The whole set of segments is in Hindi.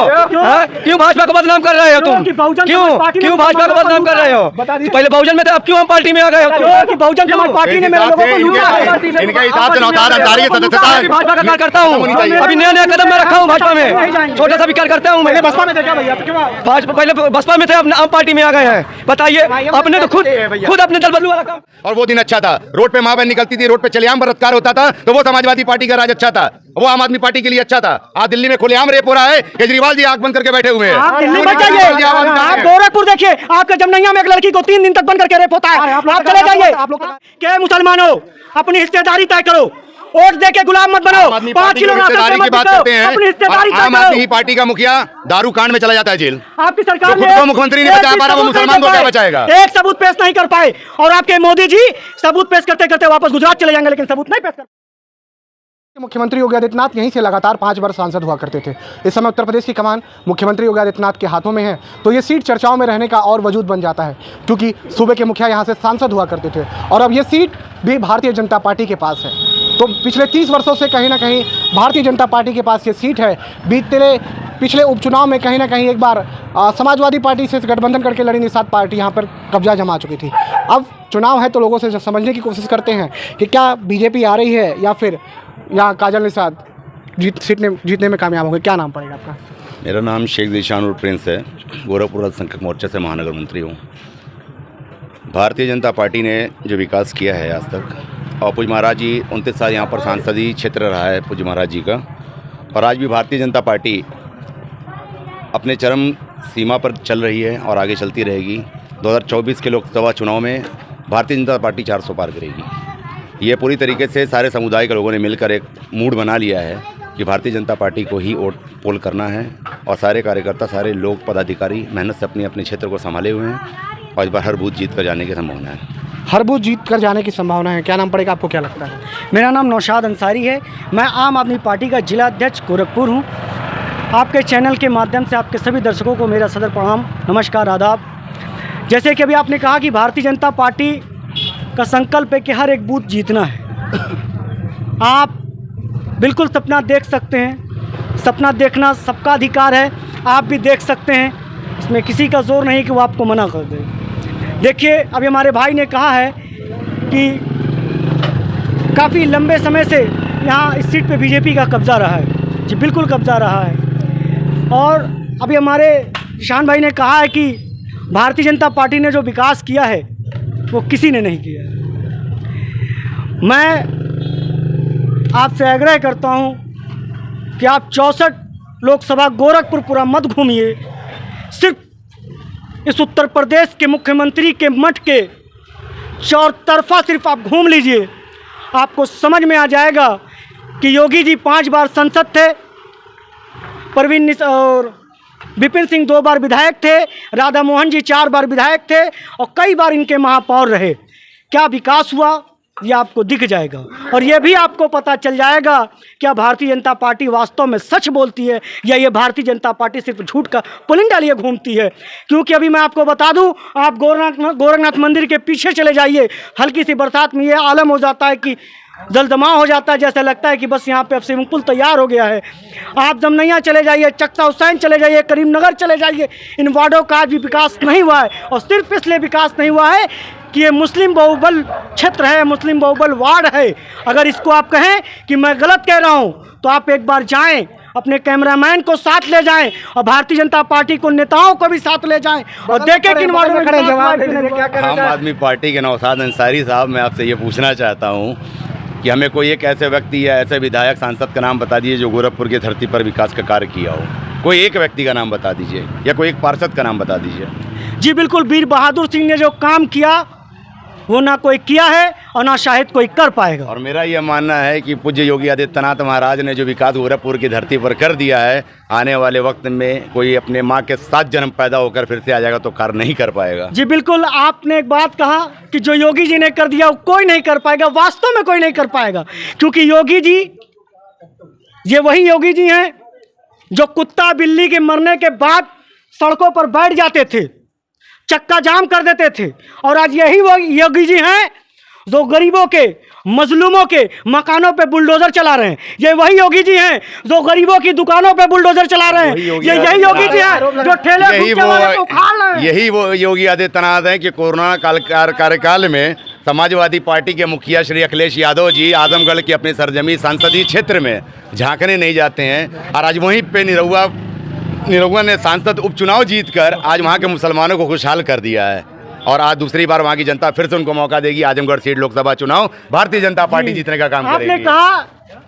क्यों भाजपा को बदनाम कर रहे हो तुम? क्यों भाजपा को बदनाम कर रहे हो? पहले बहुजन में थे, अब क्यों हम पार्टी में आ गए हो? बहुजन समाज पार्टी ने मेरे लोगों को लूटा है। भाजपा का कार्यकर्ता हूँ, अभी नया नया कदम मैं रखा हूँ भाजपा में, छोटा सा भी कार्यकर्ता हूँ मैं। बसपा में थे क्या भैया? भाजपा पहले बसपा में थे, अब आम पार्टी में आ गए हैं। बताइए, अपने तो खुद अपने दल बदलू वाला काम। और वो दिन अच्छा था, रोड पे माँ बहन निकलती थी, रोड पे चलेआम बलात्कार होता था, तो वो समाजवादी पार्टी का राज अच्छा था, वो आम आदमी पार्टी के लिए अच्छा था। आज दिल्ली में खुलेआम रेप हो रहा है, केजरीवाल जी आंख बंद करके बैठे हुए हैं। आप दिल्ली में जाइए, आप गोरखपुर देखिए, आपके जमनैया में एक लड़की को 3 दिन तक बंद करके रेप होता है। आप चले जाइए। क्या मुसलमानों, अपनी हिस्सेदारी तय करो, वोट दे के गुलाम मत बनो। 5 किलो हिस्सेदारी की बात करते हैं, आम आदमी ही पार्टी का मुखिया दारू कांड में चला जाता है जेल। आपकी सरकार खुद को मुख्यमंत्री नहीं बचा पा रहा, वो मुसलमान को क्या बचाएगा? एक सबूत पेश नहीं कर पाए, और आपके मोदी जी सबूत पेश करते करते वापस गुजरात चले जाएंगे, लेकिन सबूत नहीं पेश कर। मुख्यमंत्री योगी आदित्यनाथ यहीं से लगातार 5 बार सांसद हुआ करते थे। इस समय उत्तर प्रदेश की कमान मुख्यमंत्री योगी आदित्यनाथ के हाथों में है, तो ये सीट चर्चाओं में रहने का और वजूद बन जाता है, क्योंकि सूबे के मुखिया यहाँ से सांसद हुआ करते थे और अब ये सीट भी भारतीय जनता पार्टी के पास है। तो पिछले 30 वर्षों से कहीं ना कहीं भारतीय जनता पार्टी के पास ये सीट है। पिछले उपचुनाव में कहीं ना कहीं एक बार समाजवादी पार्टी से गठबंधन करके लड़ी निषाद पार्टी यहाँ पर कब्जा जमा चुकी थी। अब चुनाव है तो लोगों से समझने की कोशिश करते हैं कि क्या बीजेपी आ रही है या फिर यहाँ काजल निषाद जीतने में कामयाब होंगे। क्या नाम पड़ेगा आपका? मेरा नाम शेख ज़ीशान उर्फ प्रिंस है, गोरखपुर अल्पसंख्यक मोर्चा से महानगर मंत्री हूँ। भारतीय जनता पार्टी ने जो विकास किया है आज तक, और पूज्य महाराज जी 29 साल यहाँ पर सांसदीय क्षेत्र रहा है पूज्य महाराज जी का, और आज भी भारतीय जनता पार्टी अपने चरम सीमा पर चल रही है और आगे चलती रहेगी। 2024 के लोकसभा चुनाव में भारतीय जनता पार्टी 400 पार करेगी। ये पूरी तरीके से सारे समुदाय के लोगों ने मिलकर एक मूड बना लिया है कि भारतीय जनता पार्टी को ही वोट पोल करना है, और सारे कार्यकर्ता, सारे लोग, पदाधिकारी मेहनत से अपने अपने क्षेत्र को संभाले हुए हैं और इस बार हर बूथ जीत कर जाने की संभावना है। हर बूथ जीत कर जाने की संभावना है। क्या नाम पड़ेगा आपको? क्या लगता है? मेरा नाम नौशाद अंसारी है, मैं आम आदमी पार्टी का जिला अध्यक्ष गोरखपुर हूँ। आपके चैनल के माध्यम से आपके सभी दर्शकों को मेरा सदर प्रणाम, नमस्कार, आदाब। जैसे कि अभी आपने कहा कि भारतीय जनता पार्टी का संकल्प है कि हर एक बूथ जीतना है। आप बिल्कुल सपना देख सकते हैं, सपना देखना सबका अधिकार है, आप भी देख सकते हैं, इसमें किसी का जोर नहीं कि वो आपको मना कर दे। देखिए, अभी हमारे भाई ने कहा है कि काफ़ी लंबे समय से यहाँ इस सीट पे बीजेपी का कब्ज़ा रहा है। जी बिल्कुल कब्ज़ा रहा है, और अभी हमारे ईशान भाई ने कहा है कि भारतीय जनता पार्टी ने जो विकास किया है वो किसी ने नहीं किया। मैं आपसे आग्रह करता हूं कि आप 64 लोकसभा गोरखपुर पूरा मत घूमिए, सिर्फ इस उत्तर प्रदेश के मुख्यमंत्री के मठ के चौतरफा सिर्फ आप घूम लीजिए, आपको समझ में आ जाएगा कि योगी जी 5 बार संसद थे, परवीन और विपिन सिंह 2 बार विधायक थे, राधा मोहन जी 4 बार विधायक थे, और कई बार इनके महापौर रहे। क्या विकास हुआ ये आपको दिख जाएगा, और ये भी आपको पता चल जाएगा क्या भारतीय जनता पार्टी वास्तव में सच बोलती है या ये भारतीय जनता पार्टी सिर्फ झूठ का पुलिंदा लिए घूमती है। क्योंकि अभी मैं आपको बता दूं, आप गोरखनाथ मंदिर के पीछे चले जाइए, हल्की सी बरसात में ये आलम हो जाता है कि जलजमाव हो जाता है, जैसा लगता है कि बस यहाँ पे अब स्विमिंग पूल तैयार हो गया है। आप जमनैया चले जाइए, चकता हुसैन चले जाइए, करीमनगर चले जाइए, इन वार्डों का आज भी विकास नहीं हुआ है, और सिर्फ इसलिए विकास नहीं हुआ है कि ये मुस्लिम बहुबल क्षेत्र है, मुस्लिम बहुबल वार्ड है। अगर इसको आप कहें कि मैं गलत कह रहा हूँ तो आप एक बार जाएँ, अपने कैमरामैन को साथ ले जाएं, और भारतीय जनता पार्टी को नेताओं को भी साथ ले जाएं, और देखें कि इन वार्डों में खड़े जवाब। आम आदमी पार्टी के नौशाद अंसारी साहब, मैं आपसे ये पूछना चाहता हूँ कि हमें कोई एक ऐसे व्यक्ति या ऐसे विधायक, सांसद का नाम बता दीजिए जो गोरखपुर की धरती पर विकास का कार्य किया हो। कोई एक व्यक्ति का नाम बता दीजिए, या कोई एक पार्षद का नाम बता दीजिए। जी बिल्कुल, वीर बहादुर सिंह ने जो काम किया वो ना कोई किया है और ना शायद कोई कर पाएगा। और मेरा यह मानना है कि पूज्य योगी आदित्यनाथ महाराज ने जो विकास गोरखपुर की धरती पर कर दिया है, आने वाले वक्त में कोई अपने माँ के 7 जन्म पैदा होकर फिर से आ जाएगा तो कार्य नहीं कर पाएगा। जी बिल्कुल, आपने एक बात कहा कि जो योगी जी ने कर दिया वो कोई नहीं कर पाएगा। वास्तव में कोई नहीं कर पाएगा, क्योंकि योगी जी, ये वही योगी जी हैं जो कुत्ता बिल्ली के मरने के बाद सड़कों पर बैठ जाते थे, चक्का जाम कर देते थे, और आज यही वो योगी जी हैं जो गरीबों के, मजलूमों के मकानों पे बुलडोजर चला रहे हैं। ये वही योगी जी हैं जो गरीबों की दुकानों पे बुलडोजर चला रहे हैं। ये यही योगी जी हैं जो ठेले फूटे वाले को उखाड़ रहे हैं। यही वो योगी आदित्यनाथ हैं कि कोरोना कार्यकाल में समाजवादी पार्टी के मुखिया श्री अखिलेश यादव जी आजमगढ़ की अपने सरजमी संसदीय क्षेत्र में झांकने नहीं जाते हैं, और आज वहीं पे निरहुआ ने सांसद उपचुनाव जीतकर आज वहाँ के मुसलमानों को खुशहाल कर दिया है। और आज दूसरी बार वहाँ की जनता फिर से उनको मौका देगी। आजमगढ़ सीट लोकसभा चुनाव भारतीय जनता पार्टी जीतने का काम करेगी। आपने कहा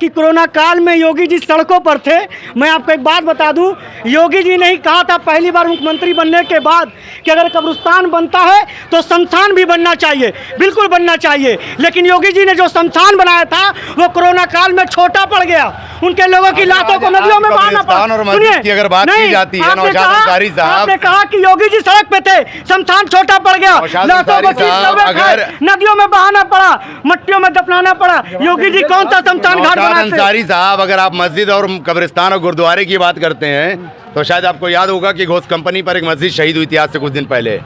कि कोरोना काल में योगी जी सड़कों पर थे। मैं आपको एक बात बता दूं, योगी जी ने ही कहा था पहली बार मुख्यमंत्री बनने के बाद कि अगर कब्रिस्तान बनता है तो शमशान भी बनना चाहिए, बिल्कुल बनना चाहिए। लेकिन योगी जी ने जो शमशान बनाया था वो कोरोना काल में छोटा पड़ गया। उनके लोगों की लाशों को नदियों में बहाना पड़ा। सुनिए, अगर बात की जाती है नौशाद अंसारी साहब, आपने कहा कि योगी जी सड़क पे थे, शमशान छोटा पड़ गया, लाशों को अगर नदियों में बहाना पड़ा, मट्टियों में दफनाना पड़ा। योगी जी कौन सा शमशान घाट बनाते? अंसारी साहब, अगर आप मस्जिद और कब्रिस्तान और गुरुद्वारे की बात करते हैं तो शायद आपको याद होगा कि घोष कंपनी पर एक मस्जिद शहीद हुई थी आज से कुछ दिन पहले,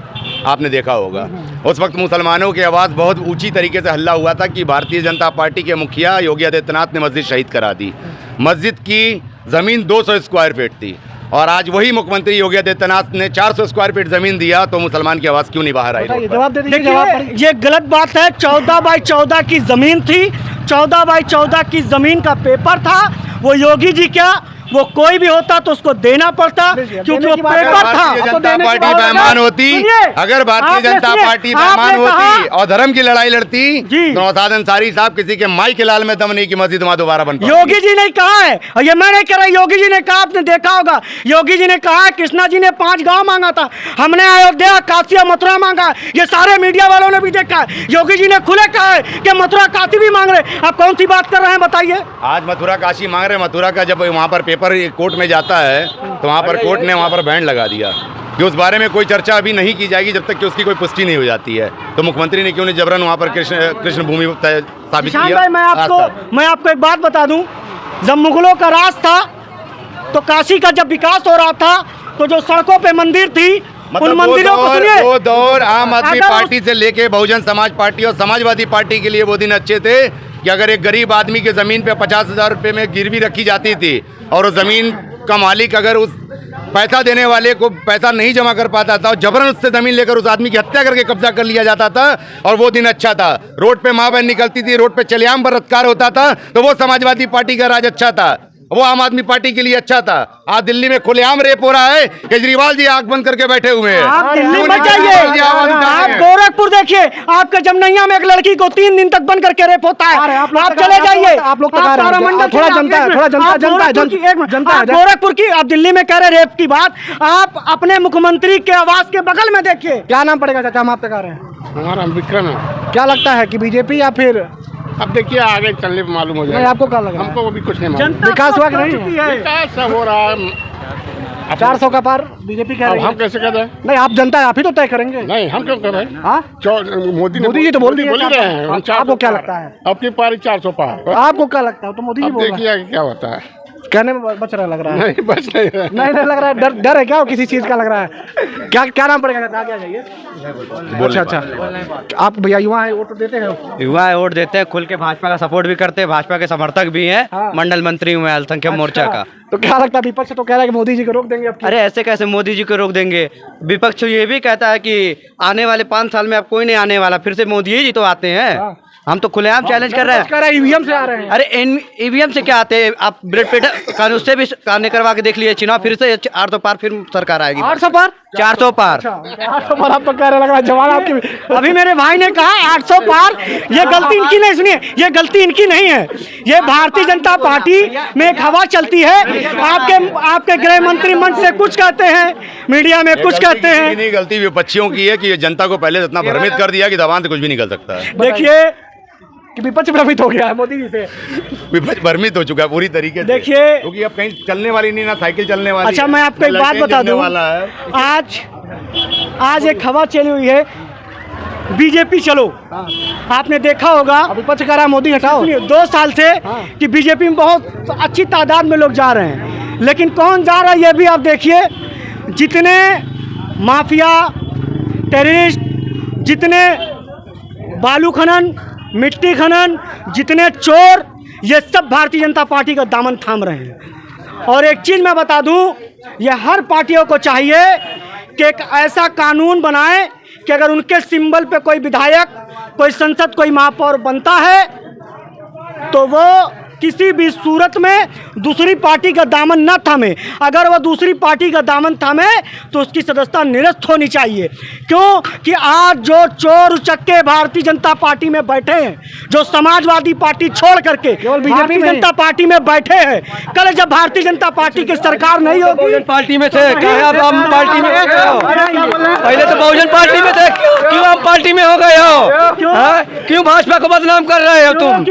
आपने देखा होगा। उस वक्त मुसलमानों की आवाज़ बहुत ऊंची तरीके से हल्ला हुआ था कि भारतीय जनता पार्टी के मुखिया योगी आदित्यनाथ ने मस्जिद शहीद करा दी। मस्जिद की ज़मीन 200 स्क्वायर फीट थी, और आज वही मुख्यमंत्री योगी आदित्यनाथ ने 400 स्क्वायर फीट ज़मीन दिया, तो मुसलमान की आवाज़ क्यों नहीं बाहर आई? जवाब दे दीजिए। देखिए, ये गलत बात है। 14 बाई 14 की ज़मीन थी, 14 बाई 14 की ज़मीन का पेपर था। वो योगी जी क्या, वो कोई भी होता तो उसको देना पड़ता, क्योंकि वो पेपर था। भारतीय जनता पार्टी बेईमान होती, अगर भारतीय जनता पार्टी बेईमान होती और धर्म की लड़ाई लड़ती तो नौशाद अंसारी साहब किसी के माई के लाल में दम नहीं कि मस्जिद वहां दोबारा बन पाती। योगी जी ने कहा है, और ये मैं नहीं कह रहा, योगी जी ने कहा, आपने देखा होगा। योगी जी ने कहा है, कृष्णा जी ने 5 गांव मांगा था, हमने अयोध्या, काशी और मथुरा मांगा। ये सारे मीडिया वालों ने भी देखा है। योगी जी ने खुले कहा है कि मथुरा काशी भी मांग रहे। आप कौन सी बात कर रहे हैं बताइए? आज मथुरा काशी मांग रहे। मथुरा का जब वहाँ पर पेपर कोर्ट में जाता है तो वहाँ पर कोर्ट ने वहाँ पर बैन लगा दिया कि उस बारे में कोई चर्चा अभी नहीं की जाएगी जब तक कि उसकी कोई पुष्टि नहीं हो जाती है। तो मुख्यमंत्री ने क्यों नहीं जबरन वहाँ पर कृष्ण भूमि साबित किया? मैं आपको एक बात बता दूं, जब मुगलों का राज था तो काशी का जब विकास हो रहा था तो जो सड़कों पे मंदिर थी, उन मंदिरों को सुनिए, वो दौर आम आदमी पार्टी से लेके बहुजन समाज पार्टी और समाजवादी पार्टी के लिए वो दिन अच्छे थे कि अगर एक गरीब आदमी की ज़मीन पे 50,000 रुपये में गिरवी रखी जाती थी और उस ज़मीन का मालिक अगर उस पैसा देने वाले को पैसा नहीं जमा कर पाता था और जबरन उससे ज़मीन लेकर उस आदमी की हत्या करके कब्जा कर लिया जाता था, और वो दिन अच्छा था। रोड पे माँ बहन निकलती थी, रोड पे चलेआम बलात्कार होता था, तो वो समाजवादी पार्टी का राज अच्छा था, वो आम आदमी पार्टी के लिए अच्छा था। आज दिल्ली में खुलेआम रेप हो रहा है, केजरीवाल जी आंख बंद करके बैठे हुए हैं। आप दिल्ली में जाइए, आप गोरखपुर देखिए, आपके जमनैया में एक लड़की को 3 दिन तक बंद करके रेप होता है। आप चले जाइए, आप लोग तारामंडल, थोड़ा जनता है गोरखपुर की, आप दिल्ली में कह रहे रेप की बात, आप अपने मुख्यमंत्री के आवास के बगल में देखिए। क्या नाम पड़ेगा चाचा? हम आपसे कह रहे हैं। हमारा विक्रम है। क्या लगता है कि बीजेपी या फिर? अब देखिए आगे चलने पे मालूम हो नहीं, जाएगा। आपको क्या लग रहा है? हमको अभी कुछ नहीं मालूम। विकास हुआ कि नहीं? विकास सब हो रहा है। 400 का पार बीजेपी कह रही है। हम कैसे कर रहे हैं? नहीं, आप जनता है, आप ही तो तय करेंगे। नहीं, हम क्यों कर रहे हैं? हाँ, मोदी जी तो बोल रहे हैं। आपको क्या लगता है? आपकी पारी 400 पार। आपको क्या लगता है? तो मोदी जी बोल रहे हैं। देखिए क्या होता है। कहने में बच रहा लग रहा है। नहीं बच नहीं रहा। नहीं लग रहा है। डर है क्या किसी चीज का लग रहा है? क्या नाम पड़ेगा? आगे आ जाइए। अच्छा, आप भैया युवा है, वोट देते हैं? युवा है, वोट देते हैं, खुल के भाजपा का सपोर्ट भी करते हैं, भाजपा के समर्थक भी हैं। हाँ। मंडल मंत्री हुए अल्पसंख्यक मोर्चा का। तो क्या लगता है? विपक्ष तो कह रहा है कि मोदी जी को रोक देंगे। अरे ऐसे कैसे मोदी जी को रोक देंगे? विपक्ष ये भी कहता है कि आने वाले 5 साल में अब कोई नहीं आने वाला, फिर से मोदी जी तो आते हैं। हम तो खुलेआम चैलेंज कर रहे हैं। ईवीएम से आ रहे हैं। अरे ईवीएम से क्या आते हैं? आप ब्लड प्रेशर कानून से भी कानून करवा के देख लिए, चुनाव फिर से 800 पार, फिर सरकार आएगी। 800 पार, 400 पार। 800 पार आप तो कह रहे लग रहा है जवान आपकी। अभी मेरे भाई ने कहा 800 पार, ये गलती इनकी नहीं, सुनिए, ये गलती इनकी नहीं है, ये भारतीय जनता पार्टी में एक हवा चलती है। आपके गृह मंत्री मंच से कुछ कहते हैं, मीडिया में कुछ कहते हैं। नहीं, गलती विपक्षियों की है कि जनता को पहले इतना भ्रमित कर दिया कि दबान से कुछ भी निकल सकता है। देखिए कि विपक्ष भ्रमित हो गया है मोदी जी से। विपक्ष भ्रमित हो चुका है पूरी तरीके से। देखिए, क्योंकि अब कहीं चलने वाली नहीं, ना साइकिल चलने वाली। अच्छा, मैं आपको एक बात बता दूं, आज एक हवा चली हुई है, बीजेपी चलो। आपने देखा होगा, विपक्ष कह रहा है मोदी हटाओ। 2 साल से कि बीजेपी में बहुत अच्छी तादाद में लोग जा रहे हैं, लेकिन कौन जा रहा है ये भी आप देखिए। जितने माफिया, टेररिस्ट, जितने बालू खनन मिट्टी खनन, जितने चोर, ये सब भारतीय जनता पार्टी का दामन थाम रहे हैं। और एक चीज़ मैं बता दूं, ये हर पार्टियों को चाहिए कि एक ऐसा कानून बनाए कि अगर उनके सिंबल पे कोई विधायक, कोई संसद, कोई महापौर बनता है तो वो किसी भी सूरत में दूसरी पार्टी का दामन न थामे। अगर वह दूसरी पार्टी का दामन थामे तो उसकी सदस्यता निरस्त होनी चाहिए। क्यों कि आज जो चोर उचक्के भारतीय जनता पार्टी में बैठे हैं, जो समाजवादी पार्टी छोड़ करके भारतीय जनता पार्टी में बैठे हैं, कल जब भारतीय जनता पार्टी की सरकार नहीं होगी, पार्टी में थे, कहे आप आम पार्टी में गए हो? पहले तो बहुजन पार्टी में थे, क्यों आम पार्टी में हो गए हो? हाँ? क्यों भाजपा को बदनाम कर रहे हो तुम?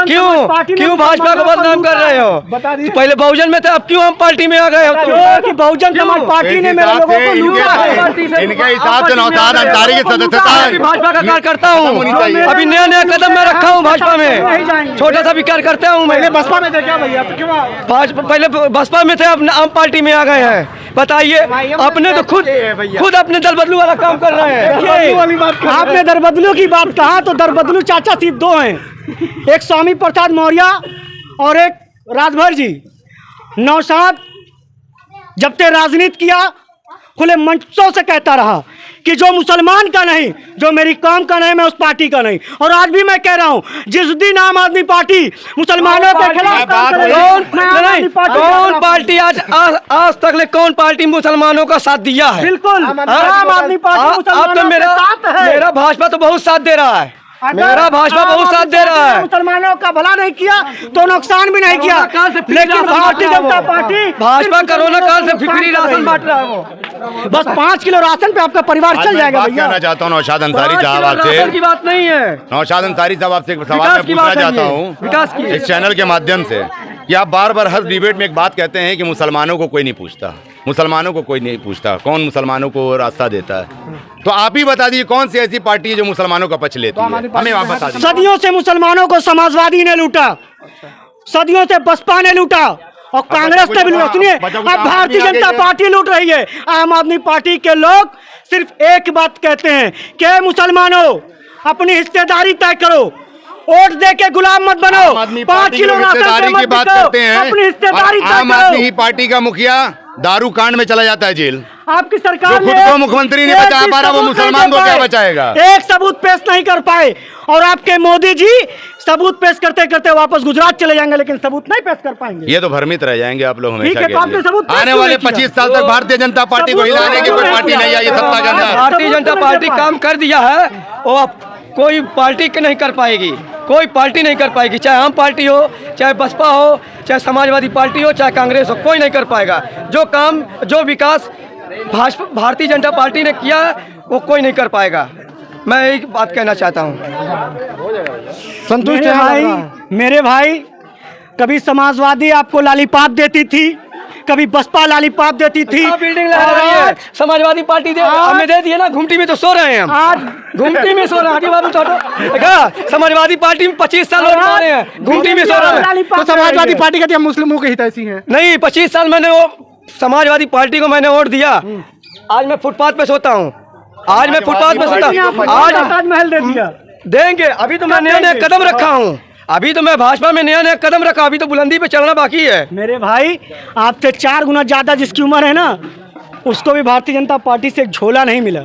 क्यों भाजपा को बदनाम कर रहे हो? पहले बहुजन में थे, अब क्यों आम पार्टी में आ गए हो तुम? कि बहुजन समाज पार्टी ने मेरे लोगों को लूटा है। इनके हिसाब से नौशाद अंसारी की सदस्यता भाजपा का कार्यकर्ता हूँ, अभी नया नया कदम मैं रखा हूँ भाजपा में, छोटा सा भी कार्यकर्ता हूँ मैं। बसपा में थे क्या भैया? तो क्यों भाजपा पहले बसपा में थे, अब आम पार्टी में आ गए हैं। बताइए, अपने तो खुद अपने दल बदलू वाला काम कर रहे हैं। आपने दर बदलू की बात कहा तो दर बदलू चाचा सिर्फ दो हैं, एक स्वामी प्रसाद मौर्य और एक राजभर जी। नौशाद जब से राजनीति किया खुले मंचों से कहता रहा कि जो मुसलमान का नहीं, जो मेरी कौम का नहीं, मैं उस पार्टी का नहीं। और आज भी मैं कह रहा हूं, जिस दिन आम आदमी पार्टी मुसलमानों के खिलाफ कौन पार्टी आज तक ले कौन पार्टी मुसलमानों का साथ दिया है? बिल्कुल आम आदमी पार्टी मुसलमानों के साथ है। मेरा भाजपा तो बहुत साथ दे रहा है, मेरा भाजपा बहुत साथ दे रहा है। मुसलमानों का भला नहीं किया तो नुकसान भी नहीं किया, लेकिन भारतीय जनता पार्टी भाजपा कोरोना काल से फ्री राशन बांट रहा है। वो बस 5 किलो राशन पे आपका परिवार चल जाएगा भैया। कहना चाहता हूँ नौशाद अंसारी साहब राशन की आपसे, बात नहीं है, नौशाद अंसारी साहब आपसे एक सवाल विकास मैं की पूछना बात है चाहता ये, हूँ विकास की। इस चैनल के माध्यम से कि आप बार बार हर डिबेट में एक बात कहते हैं कि मुसलमानों को कोई नहीं पूछता, मुसलमानों को कोई नहीं पूछता, कौन मुसलमानों को रास्ता देता है? तो आप ही बता दीजिए कौन सी ऐसी पार्टी है जो मुसलमानों का पक्ष लेती है? हमें आप बता दीजिए। सदियों से मुसलमानों को समाजवादी ने लूटा, सदियों से बसपा ने लूटा और कांग्रेस ने भी लूटा। सुनिए, अब भारतीय जनता पार्टी लूट रही है। आम आदमी पार्टी के लोग सिर्फ एक बात कहते हैं कि मुसलमानों अपनी हिस्सेदारी तय करो, वोट दे के गुलाम मत बनो, 5 किलो हिस्सेदारी की बात करते हैं, अपनी हिस्सेदारी तय आम आदमी ही करो। पार्टी का मुखिया दारू कांड में चला जाता है जेल। आपकी सरकार जो खुद ने को मुख्यमंत्री नहीं एक बचा भी पा रहा, वो सबूत मुसलमान नहीं को कर क्या पाए। बचाएगा? एक सबूत पेश नहीं कर पाए और आपके मोदी जी सबूत पेश करते करते वापस गुजरात चले जाएंगे, लेकिन सबूत नहीं पेश कर पाएंगे। ये तो भ्रमित रह जाएंगे आप लोग ठीक हमेशा है, तो आपने सबूत के पेश लिए। आने क्यों वाले नहीं किया? 25 साल तक भारतीय जनता पार्टी को हिलाने की कोई पार्टी नहीं आई है सत्ता के अंदर। भारतीय जनता पार्टी काम कर दिया है, वो अब कोई पार्टी नहीं कर पाएगी, कोई पार्टी नहीं कर पाएगी, चाहे आम पार्टी हो, चाहे बसपा हो, चाहे समाजवादी पार्टी हो, चाहे कांग्रेस हो, कोई नहीं कर पाएगा। जो काम, जो विकास भाजपा भारतीय जनता पार्टी ने किया वो कोई नहीं कर पाएगा। मैं एक बात कहना चाहता हूँ। संतुष्ट मेरे है भाई, मेरे भाई, कभी समाजवादी आपको लालीपाप देती थी, कभी बसपा लालीपाप देती थी। बिल्डिंग लगा रही है समाजवादी पार्टी, हमें दे दिए ना, घुमटी में तो सो रहे हैं हम, आज घुमटी में सो रहे हैं। आगे बाबू देखा, समाजवादी पार्टी में 25 साल और मारे हैं, घुमटी में सो रहे हैं। तो समाजवादी पार्टी कहती है मुस्लिमों के हितैषी हैं। नहीं, 25 साल मैंने वो समाजवादी पार्टी को मैंने वोट दिया, आज मैं फुटपाथ पे सोता हूँ, आज मैं फुटपाथ पे सोता हूँ। आज ताजमहल दे दिया। देंगे, अभी तो मैं नया नया कदम रखा हूँ, अभी तो मैं भाजपा में नया नया कदम रखा, अभी तो बुलंदी पे चढ़ना बाकी है। मेरे भाई, आपसे 4 गुना ज्यादा जिसकी उम्र है ना, उसको भी भारतीय जनता पार्टी से एक झोला नहीं मिला,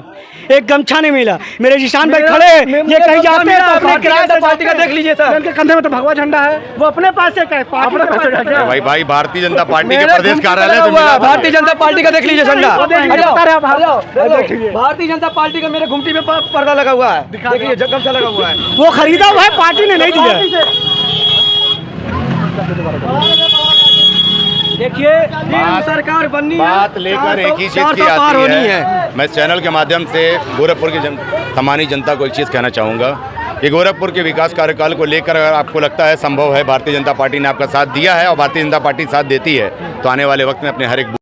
एक गमछा नहीं मिला। मेरे जिशान भाई खड़े, ये कहीं जाते हैं तो अपने किराए से पार्टी का देख लीजिए सर, उनके कंधे में तो भगवा झंडा है, वो अपने पास से कहे, पार्टी के पास से कहे। भाई भारतीय जनता पार्टी के मेरे प्रदेश घुमटी कार्यालय लगा से हुआ है, मिला। भारतीय जनता पार्टी का देख लीजिए झंडा, देखिए। भारतीय जनता पार्टी का मेरे घुमटी में पर्दा लगा हुआ है, देखिए गमछा लगा हुआ है। वो खरीदा हुआ है, पार्टी ने नहीं दिया। देखिए, सरकार बननी है, बात लेकर एक ही चीज 400 की पार आती होनी है। मैं इस चैनल के माध्यम से गोरखपुर की सामान्य जनता को एक चीज़ कहना चाहूँगा कि गोरखपुर के विकास कार्यकाल को लेकर अगर आपको लगता है संभव है, भारतीय जनता पार्टी ने आपका साथ दिया है और भारतीय जनता पार्टी साथ देती है, तो आने वाले वक्त में अपने हर एक